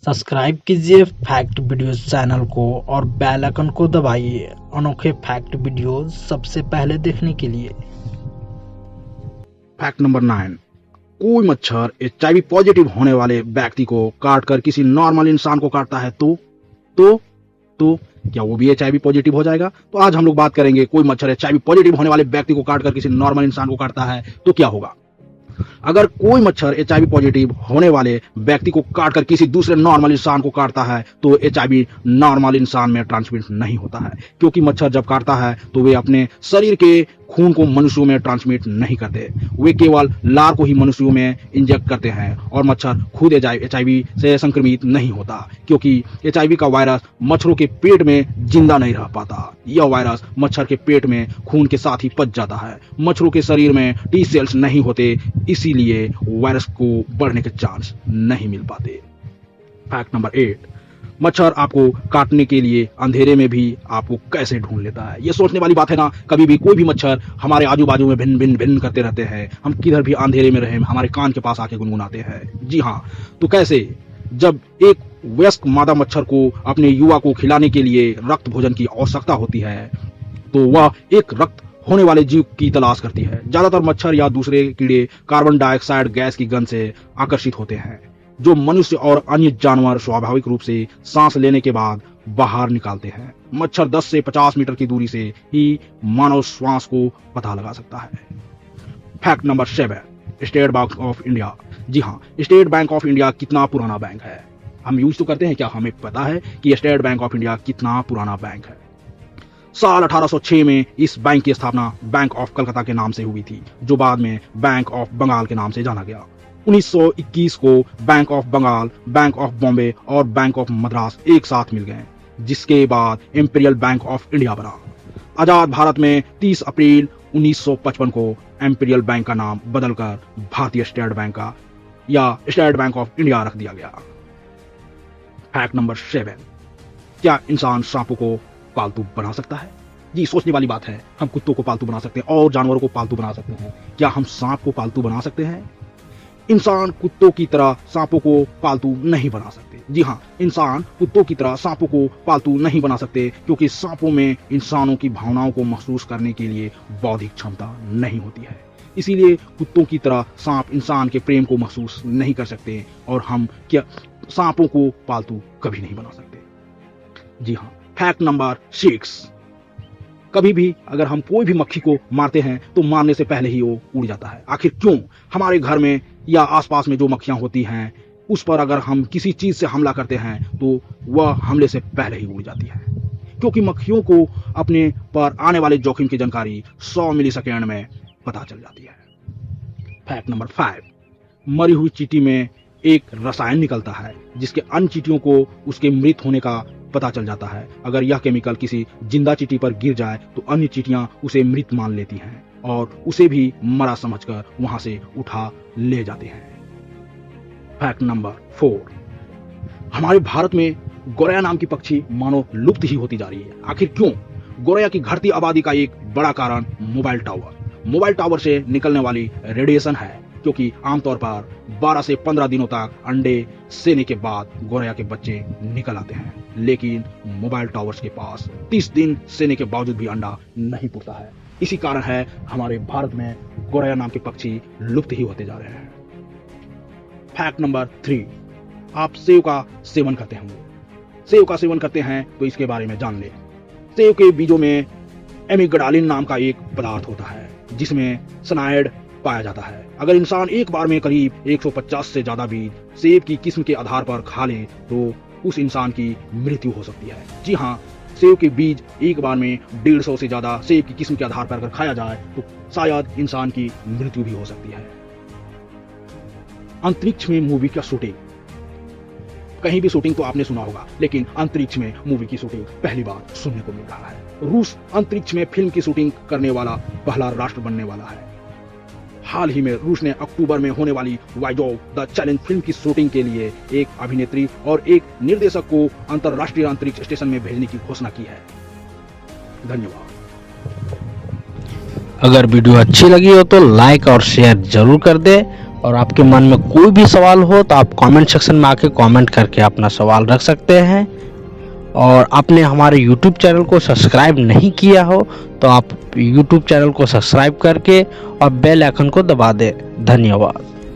Subscribe कीजिए fact videos channel को और बेल आइकन को दबाइए अनोखे फैक्ट वीडियोस सबसे पहले देखने के लिए। Fact number 9। कोई मच्छर एचआईवी पॉजिटिव होने वाले व्यक्ति को काटकर किसी नॉर्मल इंसान को काटता है तो क्या वो भी एचआईवी पॉजिटिव हो जाएगा? तो आज हम लोग बात करेंगे, कोई मच्छर एचआईवी पॉजिटिव होने वाले व्यक्ति को काटकर किसी नॉर्मल इंसान को काटता है तो क्या होगा। अगर कोई मच्छर एचआईवी पॉजिटिव होने वाले व्यक्ति को काटकर किसी दूसरे नॉर्मल इंसान को काटता है तो एचआईवी नॉर्मल इंसान में ट्रांसमिट नहीं होता है, क्योंकि मच्छर जब काटता है तो वे अपने शरीर के खून को मनुष्यों में ट्रांसमिट नहीं करते, वे केवल लार को ही मनुष्यों में इंजेक्ट करते हैं और मच्छर खुद एचआईवी से संक्रमित नहीं होता, क्योंकि एचआईवी का वायरस मच्छरों के पेट में जिंदा नहीं रह पाता। यह वायरस मच्छर के पेट में खून के साथ ही पच जाता है। मच्छरों के शरीर में टी सेल्स नहीं होते, इसीलिए वायरस को बढ़ने के चांस नहीं मिल पाते। Fact number 8। मच्छर आपको काटने के लिए अंधेरे में भी आपको कैसे ढूंढ लेता है? ये सोचने वाली बात है ना। कभी भी कोई भी मच्छर हमारे आजू बाजू में भिन्न भिन्न भिन्न करते रहते हैं, हम किधर भी अंधेरे में रहे हमारे कान के पास आके गुनगुनाते हैं। जी हाँ, तो कैसे? जब एक वयस्क मादा मच्छर को अपने युवा को खिलाने के लिए रक्त भोजन की आवश्यकता होती है तो वह एक रक्त होने वाले जीव की तलाश करती है। ज्यादातर मच्छर या दूसरे कीड़े कार्बन डाइऑक्साइड गैस की गंध से आकर्षित होते हैं, जो मनुष्य और अन्य जानवर स्वाभाविक रूप से सांस लेने के बाद बाहर निकालते हैं। मच्छर 10 से 50 मीटर की दूरी से ही मानव श्वास को पता लगा सकता है। Fact number 7। State Bank of India. जी हाँ, स्टेट बैंक ऑफ इंडिया कितना पुराना बैंक है? हम यूज तो करते हैं, क्या हमें पता है कि स्टेट बैंक ऑफ इंडिया कितना पुराना बैंक है? साल 1806 में इस बैंक की स्थापना बैंक ऑफ कलकत्ता के नाम से हुई थी, जो बाद में बैंक ऑफ बंगाल के नाम से जाना गया। 1921 को bank of Bengal, bank of Bombay और बैंक ऑफ मद्रास एक साथ मिल गए, जिसके बाद इंपीरियल बैंक ऑफ इंडिया बना। आजाद भारत में 30 अप्रैल 1955 को इंपीरियल बैंक का नाम बदलकर भारतीय स्टेट बैंक का या स्टेट बैंक ऑफ इंडिया रख दिया गया। Fact number 7। क्या इंसान सांपों को पालतू बना सकता है? जी, सोचने वाली बात है। हम कुत्तों को पालतू बना सकते हैं और जानवरों को पालतू बना सकते हैं, क्या हम सांप को पालतू बना सकते हैं? इंसान कुत्तों की तरह सांपों को पालतू नहीं बना सकते। जी हाँ, इंसान कुत्तों की तरह सांपों को पालतू नहीं बना सकते, क्योंकि सांपों में इंसानों की भावनाओं को महसूस करने के लिए बौद्धिक क्षमता नहीं होती है। इसीलिए कुत्तों की तरह सांप इंसान के प्रेम को महसूस नहीं कर सकते और हम क्या सांपों को पालतू कभी नहीं बना सकते। जी हाँ। Fact number 6। कभी भी अगर हम कोई भी मक्खी को मारते हैं तो मारने से पहले ही वो उड़ जाता है। आखिर क्यों? हमारे घर में या आसपास में जो मक्खियां होती हैं उस पर अगर हम किसी चीज से हमला करते हैं तो वह हमले से पहले ही उड़ जाती है, क्योंकि मक्खियों को अपने पर आने वाले जोखिम की जानकारी 100 मिलीसेकेंड में पता चल जाती है। Fact number 5। मरी हुई चींटी में एक रसायन निकलता है जिसके अन्य चींटियों को उसके मृत होने का पता चल जाता है। अगर यह केमिकल किसी जिंदा चींटी पर गिर जाए तो अन्य चींटियां उसे मृत मान लेती हैं और उसे भी मरा समझकर वहां से उठा ले जाते हैं। Fact number 4। हमारे भारत में गोरैया नाम की पक्षी मानो लुप्त ही होती जा रही है। आखिर क्यों? गोरैया की घटती आबादी का एक बड़ा कारण मोबाइल टावर से निकलने वाली रेडिएशन है, क्योंकि आमतौर पर 12 से 15 दिनों तक अंडे सेने के बाद गोरैया के बच्चे निकल आते हैं, लेकिन मोबाइल टावर्स के पास 30 दिन सेने के बावजूद भी अंडा नहीं फूटता है। इसी कारण है हमारे भारत में गोरैया नाम के पक्षी लुप्त ही होते जा रहे हैं। Fact number 3। आप सेव का सेवन करते होंगे। सेव का सेवन करते हैं तो इसके बारे में जान लें। सेव के बीजों में एमिग्डालिन नाम का एक पदार्थ होता है जिसमें सनाइड पाया जाता है। अगर इंसान एक बार में करीब 150 से ज्यादा बीज सेब की किस्म के आधार पर खा ले तो उस इंसान की मृत्यु हो सकती है। जी हाँ, सेब के बीज एक बार में 150 से ज्यादा सेब की किस्म के आधार पर अगर खाया जाए तो शायद इंसान की मृत्यु भी हो सकती है। अंतरिक्ष में मूवी का शूटिंग। कहीं भी शूटिंग तो आपने सुना होगा, लेकिन अंतरिक्ष में मूवी की शूटिंग पहली बार सुनने को मिल रहा है। रूस अंतरिक्ष में फिल्म की शूटिंग करने वाला पहला राष्ट्र बनने वाला है। हाल ही में रूस ने अक्टूबर में होने वाली वाइजोव द चैलेंज फिल्म की शूटिंग के लिए एक अभिनेत्री और एक निर्देशक को अंतरराष्ट्रीय अंतरिक्ष स्टेशन में भेजने की घोषणा की है। धन्यवाद। अगर वीडियो अच्छी लगी हो तो लाइक और शेयर जरूर कर दे। और आपके मन में कोई भी सवाल हो तो आप कमेंट सेक्शन में आके कमेंट करके अपना सवाल रख सकते हैं। और आपने हमारे YouTube चैनल को सब्सक्राइब नहीं किया हो तो आप YouTube चैनल को सब्सक्राइब करके और बेल आइकन को दबा दें। धन्यवाद।